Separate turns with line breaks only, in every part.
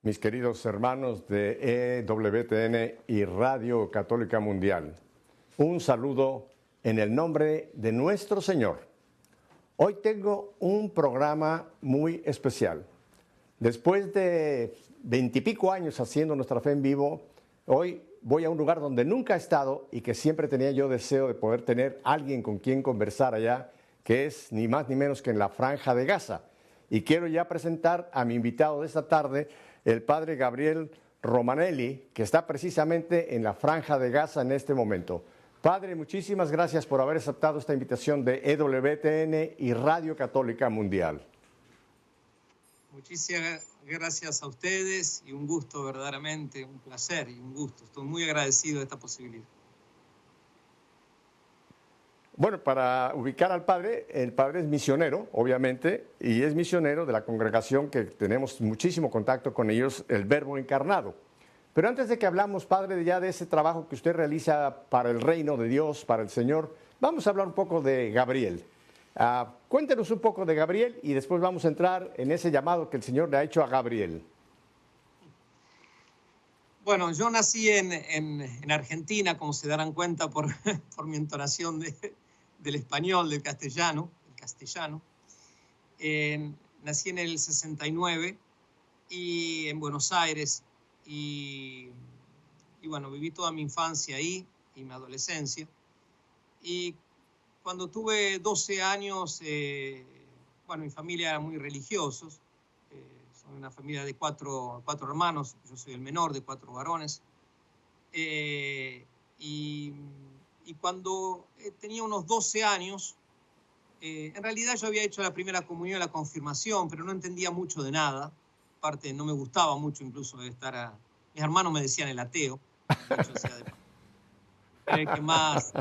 mis queridos hermanos de EWTN y Radio Católica Mundial. Un saludo en el nombre de nuestro Señor. Hoy tengo un programa muy especial. Después de 20 y pico años haciendo Nuestra Fe en Vivo, hoy voy a un lugar donde nunca he estado y que siempre tenía yo deseo de poder tener alguien con quien conversar allá, que es ni más ni menos que en la Franja de Gaza. Y quiero ya presentar a mi invitado de esta tarde, el padre Gabriel Romanelli, que está precisamente en la Franja de Gaza en este momento. Padre, muchísimas gracias por haber aceptado esta invitación de EWTN y Radio Católica Mundial.
Muchísimas gracias a ustedes y un gusto verdaderamente, un placer y un gusto. Estoy muy agradecido de esta posibilidad.
Bueno, para ubicar al padre, el padre es misionero, obviamente, y es misionero de la congregación que tenemos muchísimo contacto con ellos, el Verbo Encarnado. Pero antes de que hablamos, padre, ya de ese trabajo que usted realiza para el reino de Dios, para el Señor, vamos a hablar un poco de Gabriel. Cuéntenos un poco de Gabriel y después vamos a entrar en ese llamado que el Señor le ha hecho a Gabriel.
Bueno, yo nací en Argentina, como se darán cuenta por mi entonación del español, del castellano. Nací en el 69 y en Buenos Aires y bueno, viví toda mi infancia ahí y mi adolescencia. Y cuando tuve 12 años, bueno, mi familia era muy religiosos. Soy una familia de cuatro hermanos, yo soy el menor de 4 varones. Y cuando tenía unos 12 años, en realidad yo había hecho la primera comunión y la confirmación, pero no entendía mucho de nada. Aparte, no me gustaba mucho incluso de estar mis hermanos me decían el ateo. De hecho, era el que más...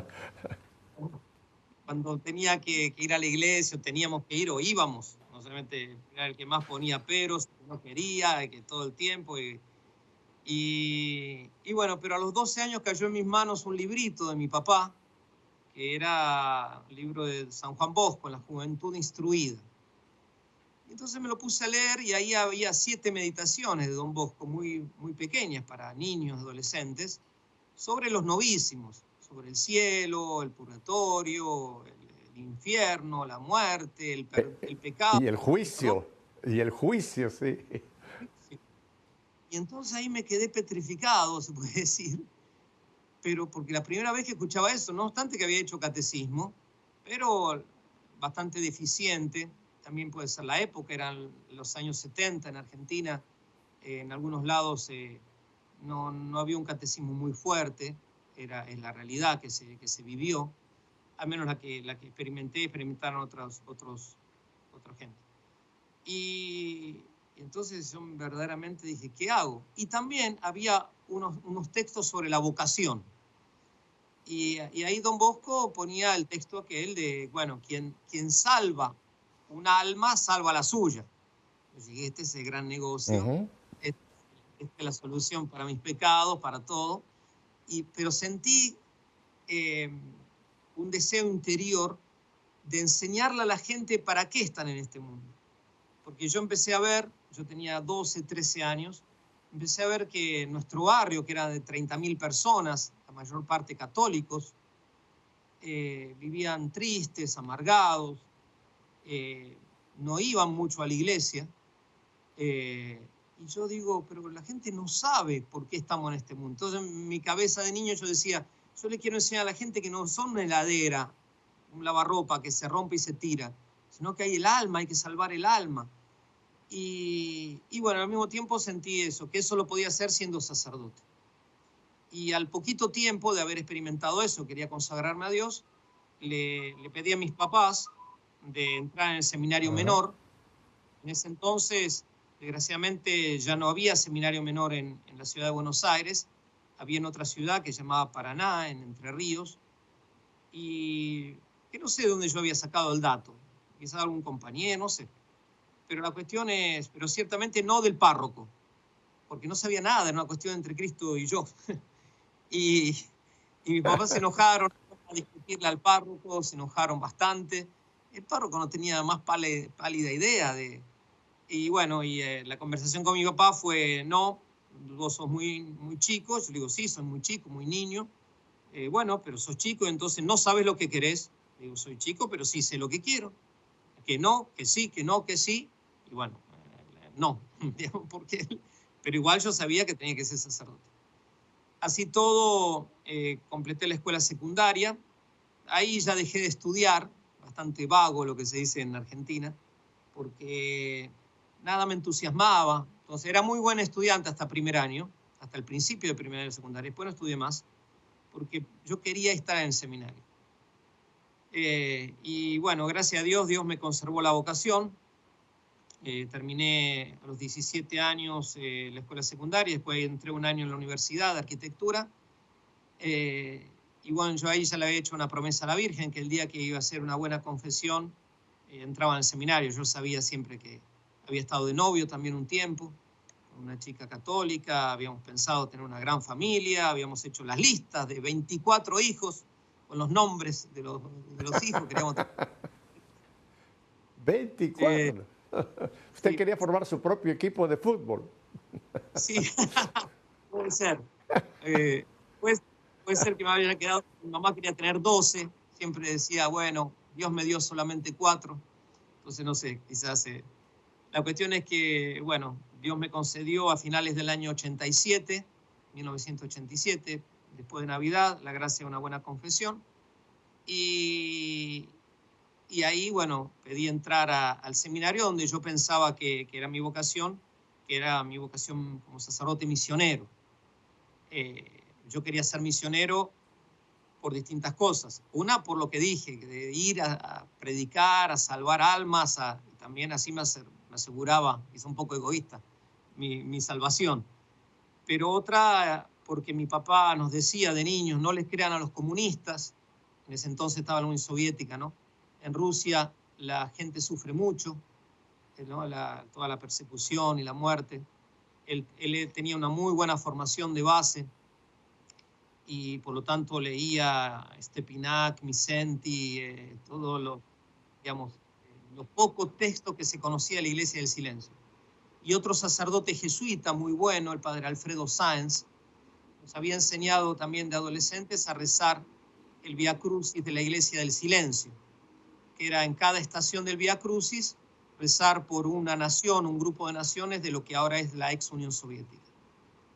Cuando tenía que ir a la iglesia, teníamos que ir o íbamos, no solamente era el que más ponía peros, no quería, que todo el tiempo. Y bueno, pero a los 12 años cayó en mis manos un librito de mi papá, que era un libro de San Juan Bosco, en la Juventud Instruida. Y entonces me lo puse a leer y ahí había 7 meditaciones de Don Bosco, muy, muy pequeñas para niños, adolescentes, sobre los novísimos. Sobre el cielo, el purgatorio, el infierno, la muerte, el pecado.
Y el juicio, sí.
Y entonces ahí me quedé petrificado, se puede decir, pero porque la primera vez que escuchaba eso, no obstante que había hecho catecismo, pero bastante deficiente, también puede ser la época, eran los años 70 en Argentina, en algunos lados no había un catecismo muy fuerte. Es la realidad que se vivió, al menos la que experimentaron otra gente. Y entonces yo verdaderamente dije, ¿qué hago? Y también había unos textos sobre la vocación. Y ahí Don Bosco ponía el texto aquel de, bueno, quien salva un alma, salva la suya. Yo dije, este es el gran negocio, esta es la solución para mis pecados, para todo. Pero sentí un deseo interior de enseñarle a la gente para qué están en este mundo. Porque yo empecé a ver, yo tenía 12, 13 años, empecé a ver que nuestro barrio, que era de 30.000 personas, la mayor parte católicos, vivían tristes, amargados, no iban mucho a la iglesia. Y yo digo, pero la gente no sabe por qué estamos en este mundo. Entonces, en mi cabeza de niño yo decía, yo le quiero enseñar a la gente que no son una heladera, un lavarropa que se rompe y se tira, sino que hay el alma, hay que salvar el alma. Y bueno, al mismo tiempo sentí eso, que eso lo podía hacer siendo sacerdote. Y al poquito tiempo de haber experimentado eso, quería consagrarme a Dios, le pedí a mis papás de entrar en el seminario menor. En ese entonces... Desgraciadamente ya no había seminario menor en la ciudad de Buenos Aires, había en otra ciudad que se llamaba Paraná, en Entre Ríos, y que no sé de dónde yo había sacado el dato, quizás algún compañero, no sé. Pero la cuestión es, pero ciertamente no del párroco, porque no sabía nada, era una cuestión entre Cristo y yo. y mis papás se enojaron a discutirle al párroco, se enojaron bastante. El párroco no tenía más pálida idea de Y bueno, la conversación con mi papá fue, no, vos sos muy chico. Yo le digo, sí, soy muy chico, muy niño. Bueno, pero sos chico, entonces no sabes lo que querés. Le digo, soy chico, pero sí sé lo que quiero. Que no, que sí, que no, que sí. Y bueno, no, porque, pero igual yo sabía que tenía que ser sacerdote. Así todo, completé la escuela secundaria. Ahí ya dejé de estudiar, bastante vago lo que se dice en Argentina, porque nada me entusiasmaba. Entonces era muy buen estudiante hasta primer año, hasta el principio de primer año de secundaria. Después no estudié más, porque yo quería estar en el seminario. Y bueno, gracias a Dios, Dios me conservó la vocación. Terminé a los 17 años la escuela secundaria, después entré un año en la universidad de arquitectura. Y bueno, yo ahí ya le había hecho una promesa a la Virgen, que el día que iba a hacer una buena confesión, entraba en el seminario. Yo sabía siempre que había estado de novio también un tiempo, con una chica católica, habíamos pensado tener una gran familia, habíamos hecho las listas de 24 hijos, con los nombres de los hijos. Queríamos...
24. Usted
Sí,
quería formar su propio equipo de fútbol.
sí, puede ser. Pues, puede ser que me había quedado, mi mamá quería tener 12, siempre decía, bueno, Dios me dio solamente 4, entonces no sé, quizás... la cuestión es que, bueno, Dios me concedió a finales del año 87, 1987, después de Navidad, la gracia de una buena confesión, y ahí, bueno, pedí entrar al seminario donde yo pensaba que era mi vocación como sacerdote misionero. Yo quería ser misionero por distintas cosas. Una, por lo que dije, de ir a predicar, a salvar almas, y también así me aseguraba, y es un poco egoísta, mi salvación. Pero otra, porque mi papá nos decía de niños, no les crean a los comunistas. En ese entonces estaba la Unión Soviética, ¿no? En Rusia la gente sufre mucho, ¿no? Toda la persecución y la muerte. Él tenía una muy buena formación de base, y por lo tanto leía Stepinac, Micenti, todos los, digamos, los pocos textos que se conocía de la Iglesia del Silencio. Y otro sacerdote jesuita muy bueno, el padre Alfredo Sáenz, nos había enseñado también de adolescentes a rezar el Vía Crucis de la Iglesia del Silencio, que era en cada estación del Vía Crucis rezar por una nación, un grupo de naciones de lo que ahora es la ex Unión Soviética.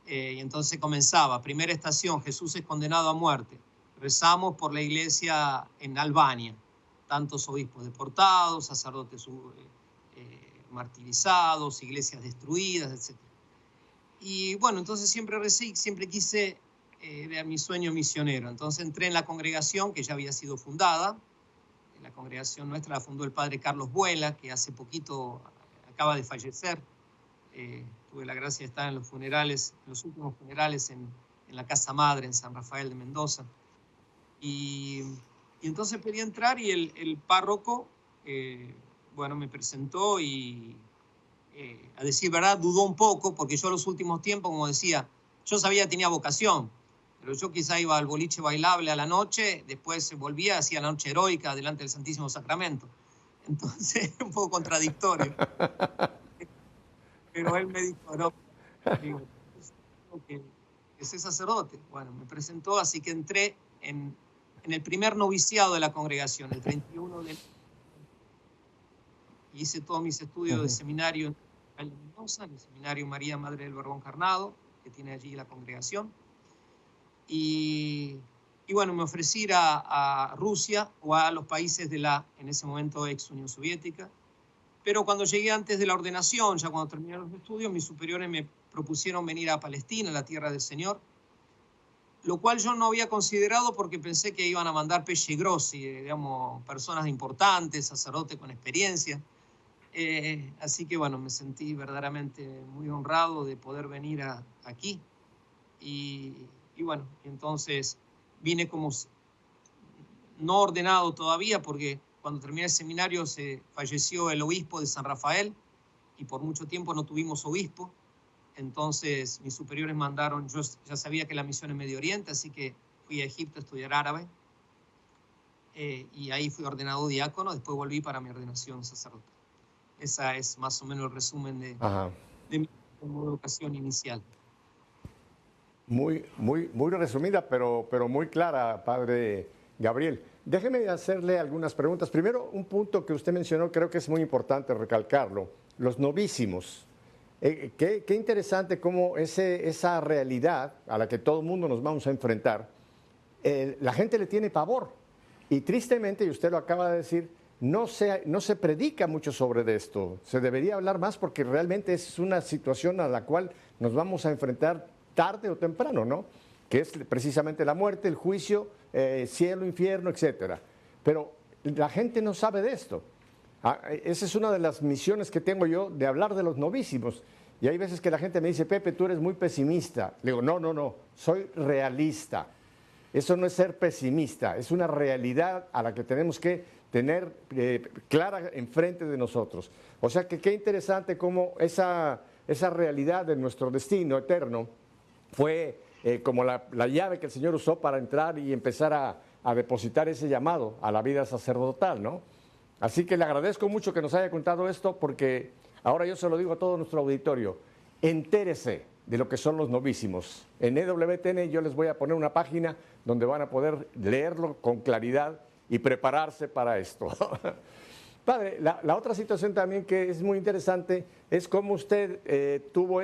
Y entonces comenzaba, primera estación, Jesús es condenado a muerte. Rezamos por la iglesia en Albania, tantos obispos deportados, sacerdotes martirizados, iglesias destruidas, etc. Y bueno, entonces siempre recé, siempre quise ver mi sueño misionero. Entonces entré en la congregación que ya había sido fundada. La congregación nuestra la fundó el padre Carlos Buela, que hace poquito acaba de fallecer. Tuve la gracia de estar en los funerales, en los últimos funerales en la Casa Madre, en San Rafael de Mendoza. Y entonces pedí entrar, y el párroco, bueno, me presentó y, a decir verdad, dudó un poco, porque yo los últimos tiempos, como decía, yo sabía que tenía vocación, pero yo quizá iba al boliche bailable a la noche, después volvía, hacía la noche heroica delante del Santísimo Sacramento. Entonces, un poco contradictorio. Pero él me dijo, no, digo, que soy sacerdote. Bueno, me presentó, así que entré en el primer noviciado de la congregación, el 31 de... Y hice todos mis estudios de seminario en Mendoza, en el seminario María Madre del Verbo Encarnado, que tiene allí la congregación. Y bueno, me ofrecí a Rusia o a los países de la, en ese momento, ex Unión Soviética. Pero cuando llegué antes de la ordenación, ya cuando terminé los estudios, mis superiores me propusieron venir a Palestina, la tierra del Señor, lo cual yo no había considerado porque pensé que iban a mandar pesci grossi, digamos, personas importantes, sacerdotes con experiencia. Así que bueno, me sentí verdaderamente muy honrado de poder venir aquí. Y bueno, entonces vine como no ordenado todavía, porque cuando terminé el seminario se falleció el obispo de San Rafael y por mucho tiempo no tuvimos obispo. Entonces mis superiores mandaron, yo ya sabía que la misión en Medio Oriente, así que fui a Egipto a estudiar árabe, y ahí fui ordenado diácono. Después volví para mi ordenación sacerdotal. Esa es más o menos el resumen
Ajá.
de mi educación inicial.
Muy resumida, pero muy clara, padre Gabriel. Déjeme hacerle algunas preguntas. Primero, un punto que usted mencionó, creo que es muy importante recalcarlo, los novísimos. Qué interesante cómo esa realidad a la que todo el mundo nos vamos a enfrentar, la gente le tiene pavor. Y tristemente, y usted lo acaba de decir, no se predica mucho sobre esto. Se debería hablar más porque realmente es una situación a la cual nos vamos a enfrentar tarde o temprano, ¿no? Que es precisamente la muerte, el juicio, cielo, infierno, etcétera. Pero la gente no sabe de esto. Esa es una de las misiones que tengo yo, de hablar de los novísimos. Y hay veces que la gente me dice, Pepe, tú eres muy pesimista. Le digo, no, soy realista. Eso no es ser pesimista, es una realidad a la que tenemos que tener clara enfrente de nosotros. O sea que qué interesante cómo esa realidad de nuestro destino eterno fue como la llave que el Señor usó para entrar y empezar a depositar ese llamado a la vida sacerdotal, ¿no? Así que le agradezco mucho que nos haya contado esto, porque ahora yo se lo digo a todo nuestro auditorio, entérese de lo que son los novísimos. En EWTN yo les voy a poner una página donde van a poder leerlo con claridad y prepararse para esto. Padre, la otra situación también que es muy interesante es cómo usted tuvo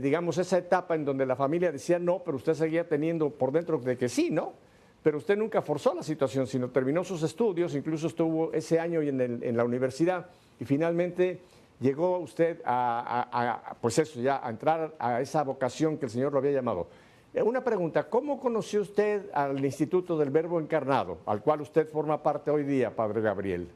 digamos, esa etapa en donde la familia decía no, pero usted seguía teniendo por dentro de que sí, ¿no? Pero usted nunca forzó la situación, sino terminó sus estudios, incluso estuvo ese año en la universidad y finalmente llegó usted pues eso, ya a entrar a esa vocación que el Señor lo había llamado. Una pregunta, ¿cómo conoció usted al Instituto del Verbo Encarnado, al cual usted forma parte hoy día, Padre Gabriel?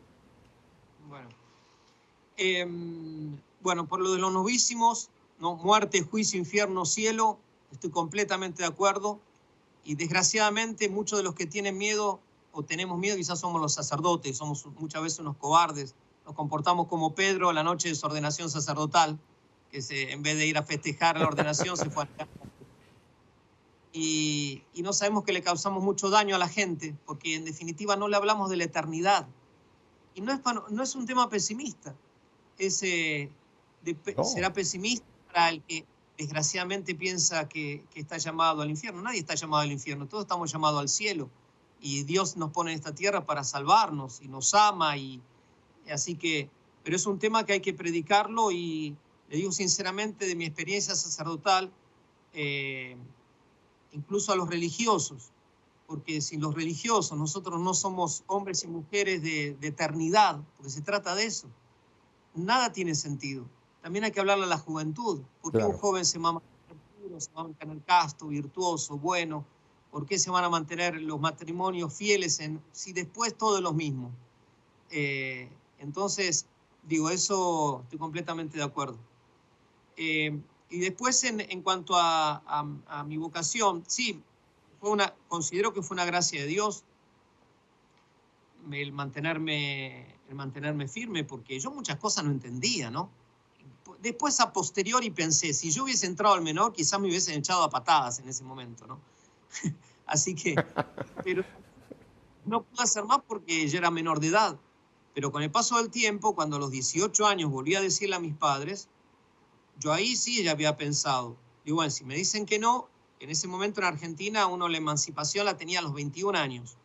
Bueno, por lo de los novísimos, ¿no? Muerte, juicio, infierno, cielo, estoy completamente de acuerdo. Y desgraciadamente muchos de los que tienen miedo o tenemos miedo quizás somos los sacerdotes, somos muchas veces unos cobardes, nos comportamos como Pedro la noche de su ordenación sacerdotal, que en vez de ir a festejar la ordenación se fue a... Y no sabemos que le causamos mucho daño a la gente, porque en definitiva no le hablamos de la eternidad. Y no es un tema pesimista, será pesimista para el que desgraciadamente piensa que está llamado al infierno. Nadie está llamado al infierno, todos estamos llamados al cielo. Y Dios nos pone en esta tierra para salvarnos y nos ama. Así que, pero es un tema que hay que predicarlo y le digo sinceramente de mi experiencia sacerdotal, incluso a los religiosos, porque sin los religiosos nosotros no somos hombres y mujeres de eternidad, porque se trata de eso. Nada tiene sentido. También hay que hablarle a la juventud. ¿Por qué claro. Un joven se va a mantener puro, se va a mantener casto, virtuoso, bueno? ¿Por qué se van a mantener los matrimonios fieles si después todo es lo mismo? Entonces, digo, eso estoy completamente de acuerdo. Y después, en cuanto a mi vocación, sí, considero que fue una gracia de Dios el mantenerme firme, porque yo muchas cosas no entendía, ¿no? Después, a posteriori, pensé, si yo hubiese entrado al menor, quizás me hubiesen echado a patadas en ese momento, ¿no? Así que, pero no pude hacer más porque yo era menor de edad. Pero con el paso del tiempo, cuando a los 18 años volví a decirle a mis padres, yo ahí sí ya había pensado. Digo, bueno, si me dicen que no, en ese momento en Argentina uno la emancipación la tenía a los 21 años.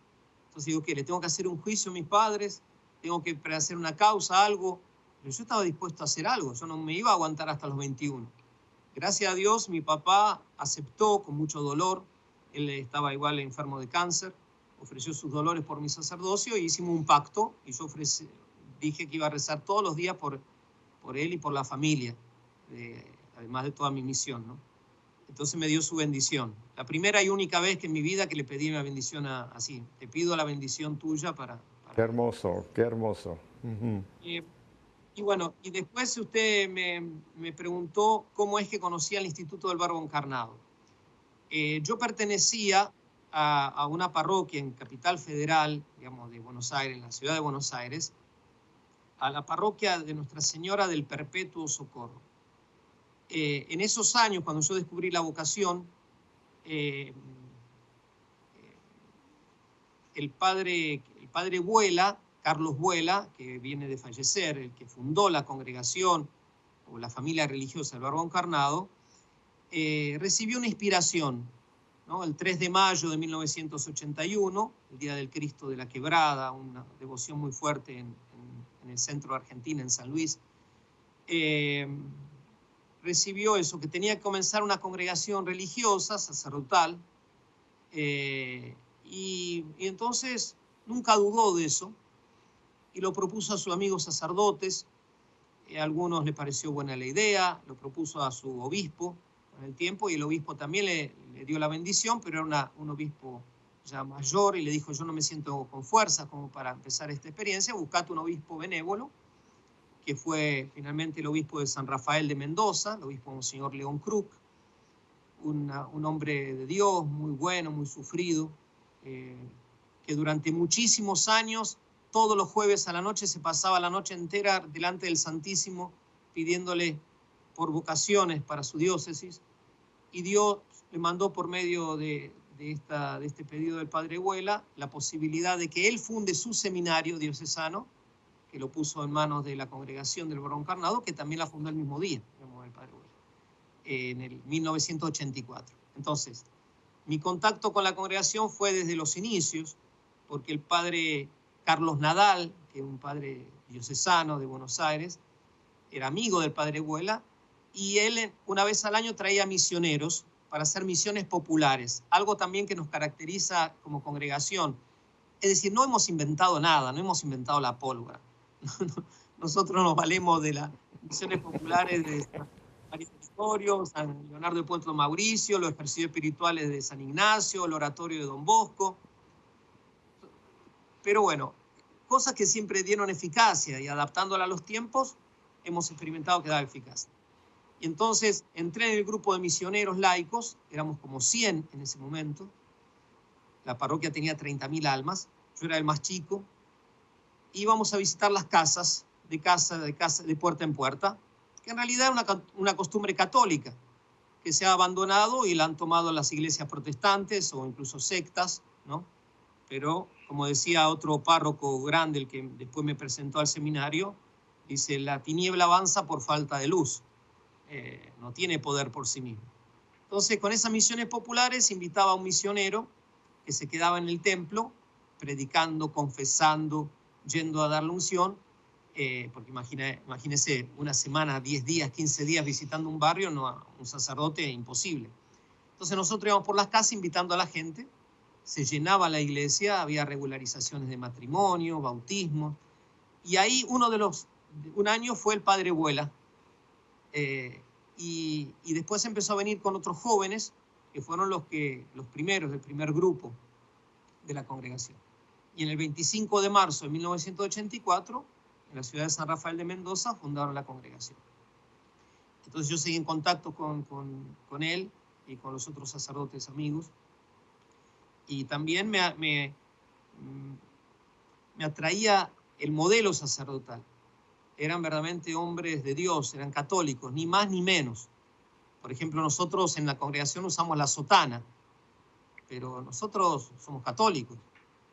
Entonces digo, ¿qué? ¿Le tengo que hacer un juicio a mis padres? ¿Tengo que hacer una causa, algo? Pero yo estaba dispuesto a hacer algo. Yo no me iba a aguantar hasta los 21. Gracias a Dios, mi papá aceptó con mucho dolor. Él estaba igual enfermo de cáncer. Ofreció sus dolores por mi sacerdocio y hicimos un pacto. Y yo dije que iba a rezar todos los días por él y por la familia, además de toda mi misión, ¿no? Entonces me dio su bendición. La primera y única vez que en mi vida que le pedí una bendición así. Te pido la bendición tuya para...
Qué hermoso, qué hermoso. Uh-huh.
Y bueno, y después usted me preguntó cómo es que conocí al Instituto del Verbo Encarnado. Yo pertenecía a una parroquia en Capital Federal, digamos, de Buenos Aires, en la ciudad de Buenos Aires, a la parroquia de Nuestra Señora del Perpetuo Socorro. En esos años, cuando yo descubrí la vocación, el padre Buela Carlos Vuela, que viene de fallecer, el que fundó la congregación o la familia religiosa del Verbo Encarnado, recibió una inspiración, ¿no? El 3 de mayo de 1981, el Día del Cristo de la Quebrada, una devoción muy fuerte en el centro de Argentina, en San Luis, recibió eso, que tenía que comenzar una congregación religiosa, sacerdotal, y entonces nunca dudó de eso, y lo propuso a sus amigos sacerdotes. A algunos le pareció buena la idea, lo propuso a su obispo con el tiempo, y el obispo también le dio la bendición, pero era un obispo ya mayor, y le dijo: yo no me siento con fuerza como para empezar esta experiencia, buscate un obispo benévolo, que fue finalmente el obispo de San Rafael de Mendoza, el obispo Monseñor León Kruk, un hombre de Dios muy bueno, muy sufrido, que durante muchísimos años, todos los jueves a la noche, se pasaba la noche entera delante del Santísimo pidiéndole por vocaciones para su diócesis, y Dios le mandó por medio de este pedido del padre Vuela la posibilidad de que él funde su seminario diocesano, que lo puso en manos de la congregación del Verbo Encarnado, que también la fundó el mismo día, digamos, el padre Vuela, en el 1984. Entonces, mi contacto con la congregación fue desde los inicios, porque el padre Carlos Nadal, que es un padre diocesano de Buenos Aires, era amigo del padre Vuela, y él una vez al año traía misioneros para hacer misiones populares, algo también que nos caracteriza como congregación. Es decir, no hemos inventado nada, no hemos inventado la pólvora. Nosotros nos valemos de las misiones populares de San María Gregorio, San Leonardo de Puerto Mauricio, los ejercicios espirituales de San Ignacio, el oratorio de Don Bosco. Pero bueno, cosas que siempre dieron eficacia, y adaptándola a los tiempos hemos experimentado que da eficacia. Y entonces entré en el grupo de misioneros laicos, éramos como 100 en ese momento, la parroquia tenía 30.000 almas, yo era el más chico. Íbamos a visitar las casas, de puerta en puerta, que en realidad es una costumbre católica, que se ha abandonado y la han tomado las iglesias protestantes o incluso sectas, ¿no? Pero, como decía otro párroco grande, el que después me presentó al seminario, dice: la tiniebla avanza por falta de luz, no tiene poder por sí mismo. Entonces, con esas misiones populares, invitaba a un misionero que se quedaba en el templo, predicando, confesando, yendo a dar la unción, porque imagínese una semana, 10 días, 15 días visitando un barrio, no, un sacerdote, imposible. Entonces nosotros íbamos por las casas invitando a la gente, se llenaba la iglesia, había regularizaciones de matrimonio, bautismo, y ahí un año fue el padre Vuela, y después empezó a venir con otros jóvenes, que fueron los primeros del primer grupo de la congregación. Y en el 25 de marzo de 1984, en la ciudad de San Rafael de Mendoza, fundaron la congregación. Entonces yo seguí en contacto con él y con los otros sacerdotes amigos. Y también me atraía el modelo sacerdotal. Eran verdaderamente hombres de Dios, eran católicos, ni más ni menos. Por ejemplo, nosotros en la congregación usamos la sotana, pero nosotros somos católicos.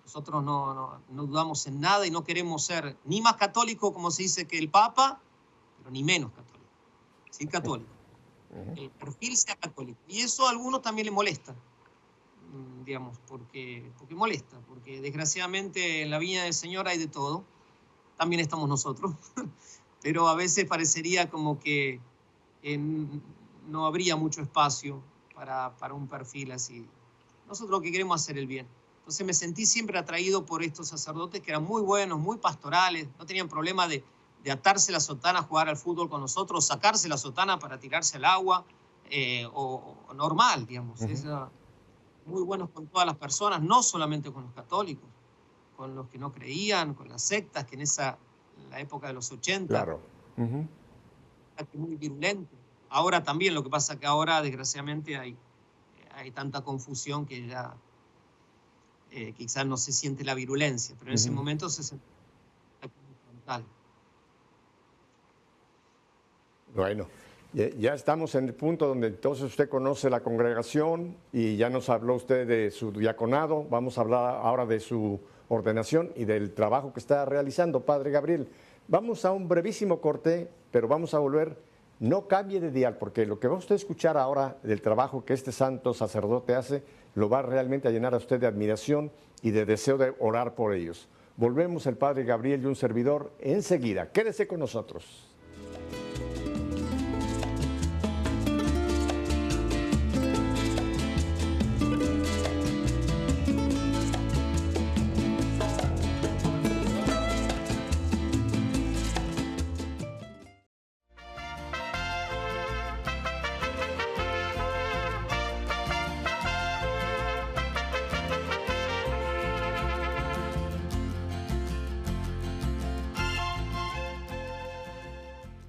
Nosotros no dudamos en nada y no queremos ser ni más católico, como se dice, que el Papa, pero ni menos católico. Sí, católico. El perfil sea católico. Y eso a algunos también le molesta, digamos, porque molesta, porque desgraciadamente en la viña del Señor hay de todo. También estamos nosotros, pero a veces parecería como que no habría mucho espacio para un perfil así. Nosotros lo que queremos es hacer el bien. Entonces me sentí siempre atraído por estos sacerdotes que eran muy buenos, muy pastorales, no tenían problema de atarse la sotana a jugar al fútbol con nosotros, sacarse la sotana para tirarse al agua, o normal, digamos. Muy buenos con todas las personas, no solamente con los católicos, con los que no creían, con las sectas, que en la época de los 80,
claro.
Muy virulento. Ahora también, lo que pasa que ahora, desgraciadamente, hay tanta confusión que ya quizás no se siente la virulencia, pero en ese momento se sentía frontal.
Bueno, ya estamos en el punto donde entonces usted conoce la congregación y ya nos habló usted de su diaconado. Vamos a hablar ahora de su ordenación y del trabajo que está realizando, Padre Gabriel. Vamos a un brevísimo corte, pero vamos a volver. No cambie de dial, porque lo que va usted a escuchar ahora del trabajo que este santo sacerdote hace, lo va realmente a llenar a usted de admiración y de deseo de orar por ellos. Volvemos el Padre Gabriel y un servidor enseguida. Quédese con nosotros.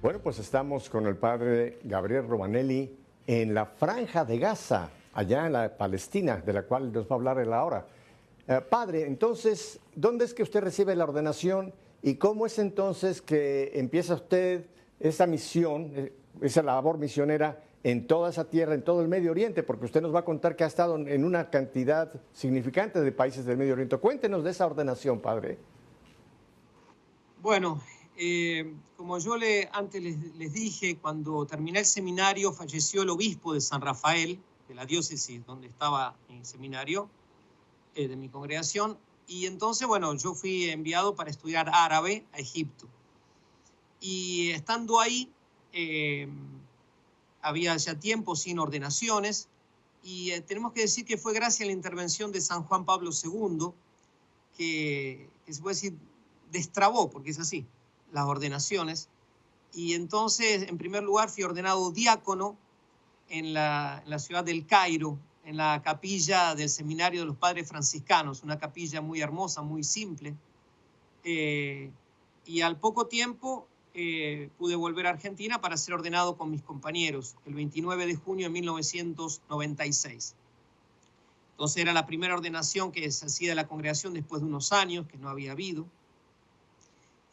Bueno, pues estamos con el Padre Gabriel Romanelli en la Franja de Gaza, allá en la Palestina, de la cual nos va a hablar él ahora. Padre, entonces, ¿dónde es que usted recibe la ordenación y cómo es entonces que empieza usted esa misión, esa labor misionera en toda esa tierra, en todo el Medio Oriente? Porque usted nos va a contar que ha estado en una cantidad significante de países del Medio Oriente. Cuéntenos de esa ordenación, Padre.
Bueno, como yo antes les dije, cuando terminé el seminario falleció el obispo de San Rafael, de la diócesis donde estaba en el seminario, de mi congregación, y entonces, bueno, yo fui enviado para estudiar árabe a Egipto. Y estando ahí, había ya tiempo sin ordenaciones, y tenemos que decir que fue gracias a la intervención de San Juan Pablo II que se puede decir destrabó, porque es así, las ordenaciones. Y entonces, en primer lugar, fui ordenado diácono en la ciudad del Cairo, en la capilla del Seminario de los Padres Franciscanos, una capilla muy hermosa, muy simple. Y al poco tiempo pude volver a Argentina para ser ordenado con mis compañeros, el 29 de junio de 1996. Entonces era la primera ordenación que se hacía de la congregación después de unos años, que no había habido.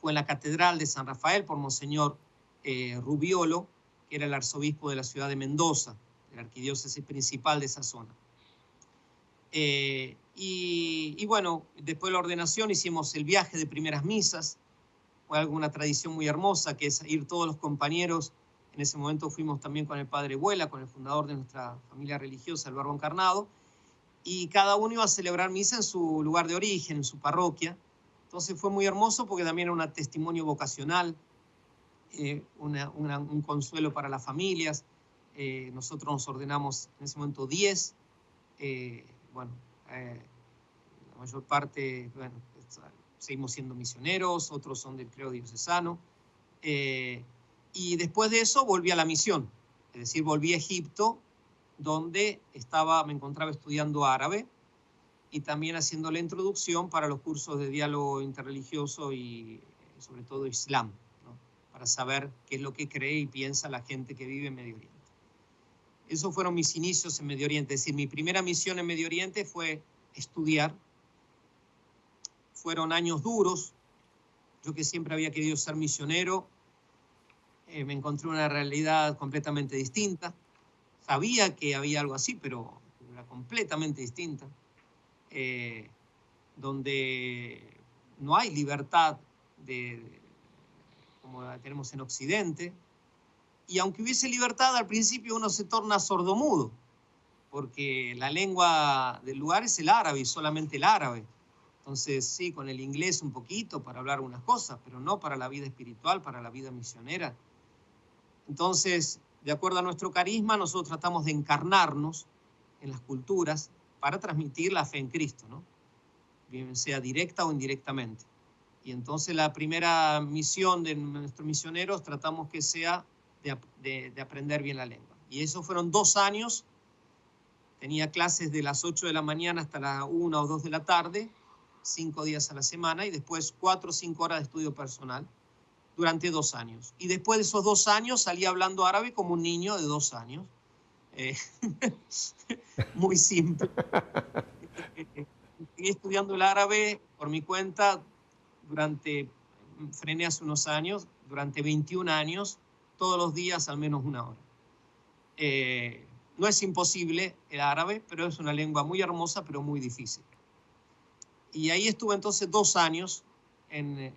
Fue en la Catedral de San Rafael por Monseñor Rubiolo, que era el arzobispo de la ciudad de Mendoza, de la arquidiócesis principal de esa zona. Y bueno, después de la ordenación hicimos el viaje de primeras misas. Fue alguna tradición muy hermosa, que es ir todos los compañeros. En ese momento fuimos también con el padre Vuela, con el fundador de nuestra familia religiosa, el Verbo Encarnado, y cada uno iba a celebrar misa en su lugar de origen, en su parroquia. Entonces fue muy hermoso porque también era un testimonio vocacional, un consuelo para las familias. Nosotros nos ordenamos en ese momento 10. La mayor parte, bueno, seguimos siendo misioneros, otros son del clero diocesano. Y después de eso volví a la misión, es decir, volví a Egipto, donde me encontraba estudiando árabe y también haciendo la introducción para los cursos de diálogo interreligioso y sobre todo Islam, ¿no? Para saber qué es lo que cree y piensa la gente que vive en Medio Oriente. Esos fueron mis inicios en Medio Oriente, es decir, mi primera misión en Medio Oriente fue estudiar. Fueron años duros. Yo, que siempre había querido ser misionero, me encontré una realidad completamente distinta. Sabía que había algo así, pero era completamente distinta. Donde no hay libertad como la tenemos en Occidente. Y aunque hubiese libertad, al principio uno se torna sordomudo, porque la lengua del lugar es el árabe y solamente el árabe. Entonces, sí, con el inglés un poquito para hablar unas cosas, pero no para la vida espiritual, para la vida misionera. Entonces, de acuerdo a nuestro carisma, nosotros tratamos de encarnarnos en las culturas para transmitir la fe en Cristo, ¿no? Bien sea directa o indirectamente. Y entonces la primera misión de nuestros misioneros tratamos que sea de aprender bien la lengua. Y eso fueron 2 años. Tenía clases de las 8 de la mañana hasta las 1 o 2 de la tarde, 5 días a la semana, y después 4 o 5 horas de estudio personal durante 2 años. Y después de esos 2 años salí hablando árabe como un niño de 2 años. Muy simple. Seguí estudiando el árabe por mi cuenta frené hace unos años, durante 21 años, todos los días al menos 1 hora. No es imposible el árabe, pero es una lengua muy hermosa, pero muy difícil. Y ahí estuve entonces 2 años en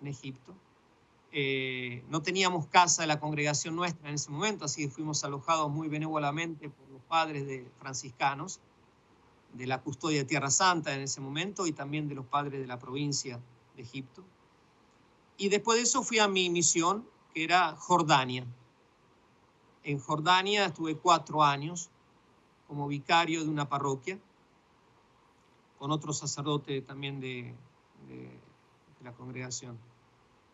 Egipto. No teníamos casa de la congregación nuestra en ese momento, así que fuimos alojados muy benévolamente por los padres de franciscanos, de la custodia de Tierra Santa en ese momento y también de los padres de la provincia de Egipto. Y después de eso fui a mi misión, que era Jordania. En Jordania estuve 4 años como vicario de una parroquia, con otro sacerdote también de la congregación.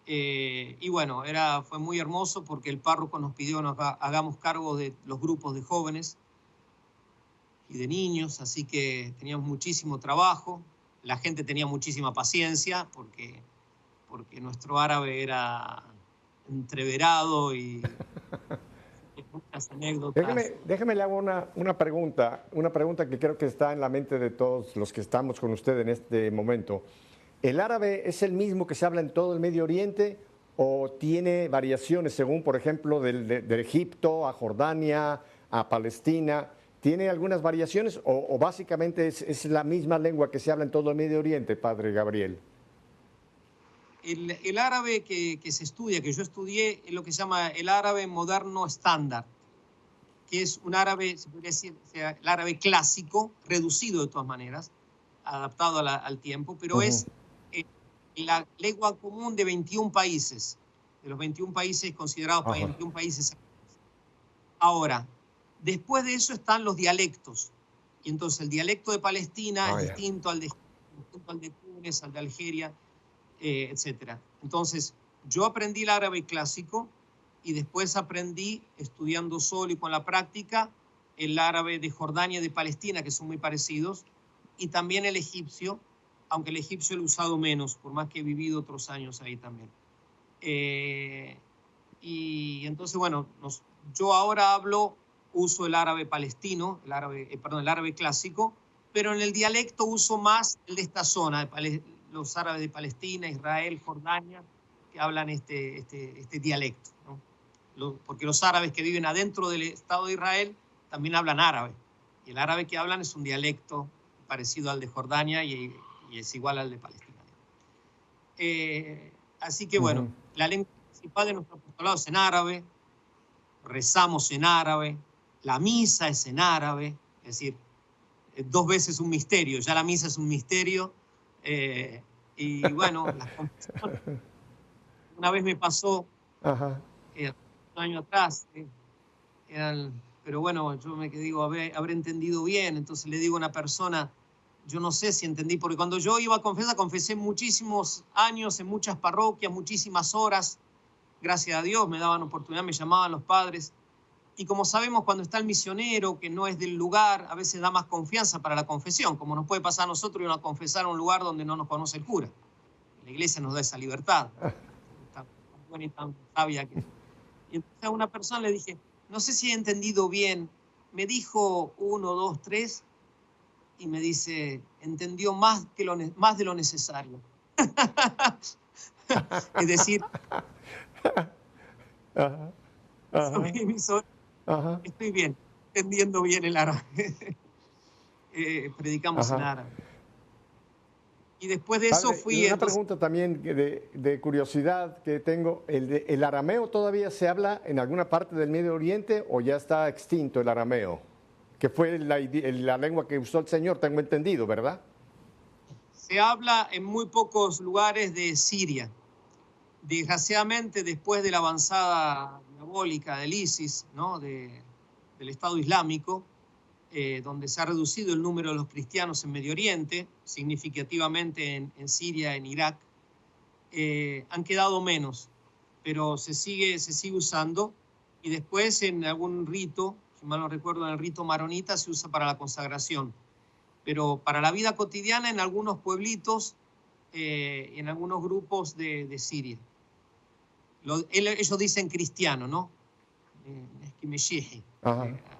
Y bueno, fue muy hermoso porque el párroco nos pidió que nos hagamos cargo de los grupos de jóvenes y de niños, así que teníamos muchísimo trabajo. La gente tenía muchísima paciencia porque nuestro árabe era entreverado y muchas anécdotas.
Déjeme le hago una pregunta que creo que está en la mente de todos los que estamos con usted en este momento. ¿El árabe es el mismo que se habla en todo el Medio Oriente o tiene variaciones según, por ejemplo, de Egipto a Jordania, a Palestina? ¿Tiene algunas variaciones o básicamente es la misma lengua que se habla en todo el Medio Oriente, Padre Gabriel?
El árabe que se estudia, que yo estudié, es lo que se llama el árabe moderno estándar, que es un árabe, se podría decir, el árabe clásico, reducido de todas maneras, adaptado al tiempo, pero es la lengua común de 21 países, de los 21 países considerados 21 países. Ahora, después de eso están los dialectos, y entonces el dialecto de Palestina es distinto al de Túnez, al de Algeria, etcétera. Entonces, yo aprendí el árabe clásico y después aprendí, estudiando solo y con la práctica, el árabe de Jordania y de Palestina, que son muy parecidos, y también el egipcio, aunque el egipcio lo he usado menos, por más que he vivido otros años ahí también. Y entonces, bueno, yo ahora uso el árabe palestino, el árabe clásico, pero en el dialecto uso más el de esta zona, los árabes de Palestina, Israel, Jordania, que hablan este dialecto, ¿no? Porque los árabes que viven adentro del Estado de Israel también hablan árabe. Y el árabe que hablan es un dialecto parecido al de Jordania y es igual al de Palestina. Así que bueno, la lengua principal de nuestro apostolado es en árabe, rezamos en árabe, la misa es en árabe, es decir, 2 veces un misterio, ya la misa es un misterio. Y bueno, las confesiones. Una vez me pasó, un año atrás, pero bueno, yo me digo, habré entendido bien, entonces le digo a una persona, yo no sé si entendí, porque cuando yo iba a confesar, confesé muchísimos años en muchas parroquias, muchísimas horas, gracias a Dios me daban oportunidad, me llamaban los padres, y como sabemos, cuando está el misionero, que no es del lugar, a veces da más confianza para la confesión, como nos puede pasar a nosotros ir a confesar a un lugar donde no nos conoce el cura. La iglesia nos da esa libertad, tan buena y tan sabia que... Y entonces a una persona le dije, no sé si he entendido bien, me dijo 1, 2, 3, y me dice, entendió más de lo necesario. Es decir, estoy bien, entendiendo bien el árabe. Predicamos en árabe. Y después de eso fui...
Una pregunta también de curiosidad que tengo. ¿El arameo todavía se habla en alguna parte del Medio Oriente o ya está extinto el arameo? Que fue la lengua que usó el Señor, tengo entendido, ¿verdad?
Se habla en muy pocos lugares de Siria. Desgraciadamente, después de la avanzada diabólica del ISIS, ¿no? del Estado Islámico, donde se ha reducido el número de los cristianos en Medio Oriente, significativamente en Siria, en Irak, han quedado menos, pero se sigue usando, y después en algún rito, si mal no recuerdo, en el rito maronita se usa para la consagración, pero para la vida cotidiana en algunos pueblitos, en algunos grupos de Siria. Ellos dicen cristiano, ¿no?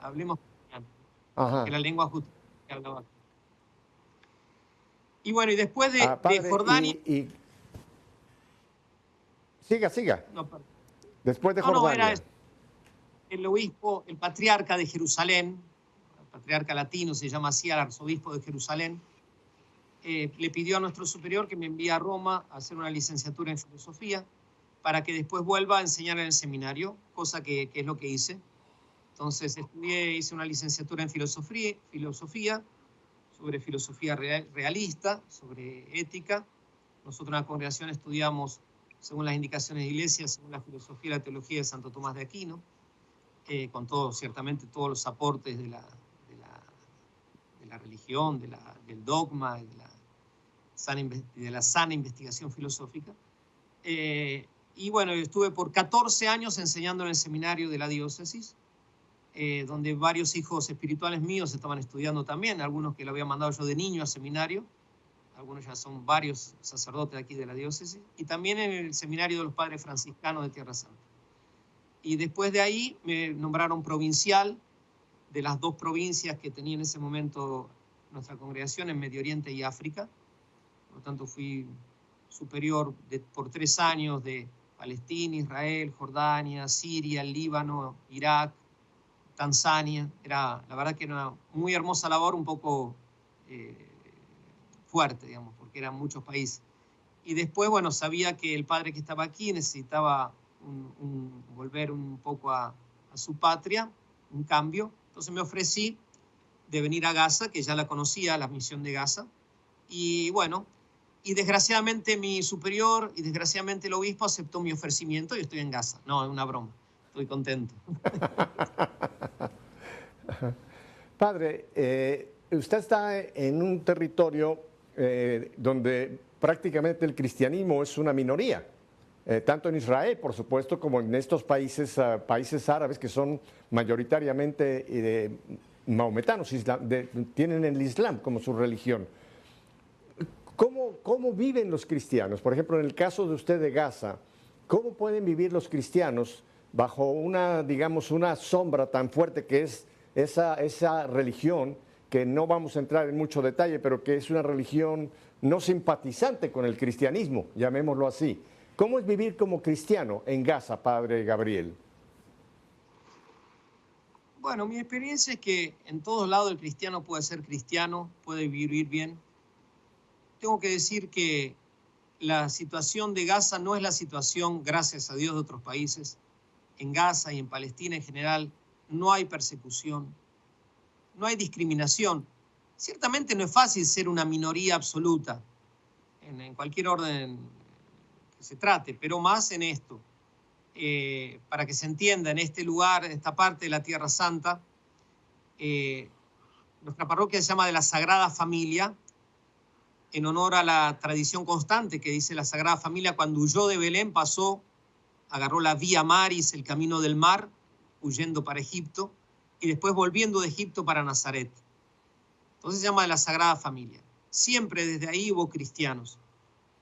Hablemos cristiano, que la lengua justa que hablaba. Y bueno, y después de Jordania...
Siga. No, después de Jordania.
Era el obispo, el patriarca de Jerusalén, el patriarca latino se llama así, el arzobispo de Jerusalén, le pidió a nuestro superior que me envíe a Roma a hacer una licenciatura en filosofía para que después vuelva a enseñar en el seminario, cosa que es lo que hice. Entonces hice una licenciatura en filosofía sobre filosofía realista, sobre ética. Nosotros en la congregación estudiamos, según las indicaciones de la Iglesia, según la filosofía y la teología de Santo Tomás de Aquino, con ciertamente todos los aportes de la religión, del dogma, de la sana investigación filosófica. Y bueno, estuve por 14 años enseñando en el seminario de la diócesis, donde varios hijos espirituales míos estaban estudiando también, algunos que lo había mandado yo de niño a seminario, algunos ya son varios sacerdotes aquí de la diócesis, y también en el seminario de los padres franciscanos de Tierra Santa. Y después de ahí me nombraron provincial de las 2 provincias que tenía en ese momento nuestra congregación en Medio Oriente y África. Por lo tanto, fui superior por 3 años de Palestina, Israel, Jordania, Siria, Líbano, Irak, Tanzania. La verdad que era una muy hermosa labor, un poco fuerte, digamos, porque eran muchos países. Y después, bueno, sabía que el padre que estaba aquí necesitaba volver un poco a su patria, un cambio. Entonces me ofrecí de venir a Gaza, que ya la conocía, la misión de Gaza. Y bueno, y desgraciadamente mi superior y desgraciadamente el obispo aceptó mi ofrecimiento y estoy en Gaza. No, es una broma. Estoy contento.
Padre, usted está en un territorio donde prácticamente el cristianismo es una minoría, tanto en Israel, por supuesto, como en estos países árabes que son mayoritariamente maometanos, tienen el Islam como su religión. ¿Cómo viven los cristianos? Por ejemplo, en el caso de usted de Gaza, ¿cómo pueden vivir los cristianos bajo una sombra tan fuerte que es esa religión, que no vamos a entrar en mucho detalle, pero que es una religión no simpatizante con el cristianismo, llamémoslo así? ¿Cómo es vivir como cristiano en Gaza, Padre Gabriel?
Bueno, mi experiencia es que en todos lados el cristiano puede ser cristiano, puede vivir bien. Tengo que decir que la situación de Gaza no es la situación, gracias a Dios, de otros países. En Gaza y en Palestina en general no hay persecución, no hay discriminación. Ciertamente no es fácil ser una minoría absoluta en cualquier orden que se trate, pero más en esto. Para que se entienda, en este lugar, en esta parte de la Tierra Santa, nuestra parroquia se llama de la Sagrada Familia, en honor a la tradición constante que dice la Sagrada Familia: cuando huyó de Belén pasó, agarró la Vía Maris, el camino del mar, huyendo para Egipto, y después volviendo de Egipto para Nazaret. Entonces se llama de la Sagrada Familia. Siempre desde ahí hubo cristianos,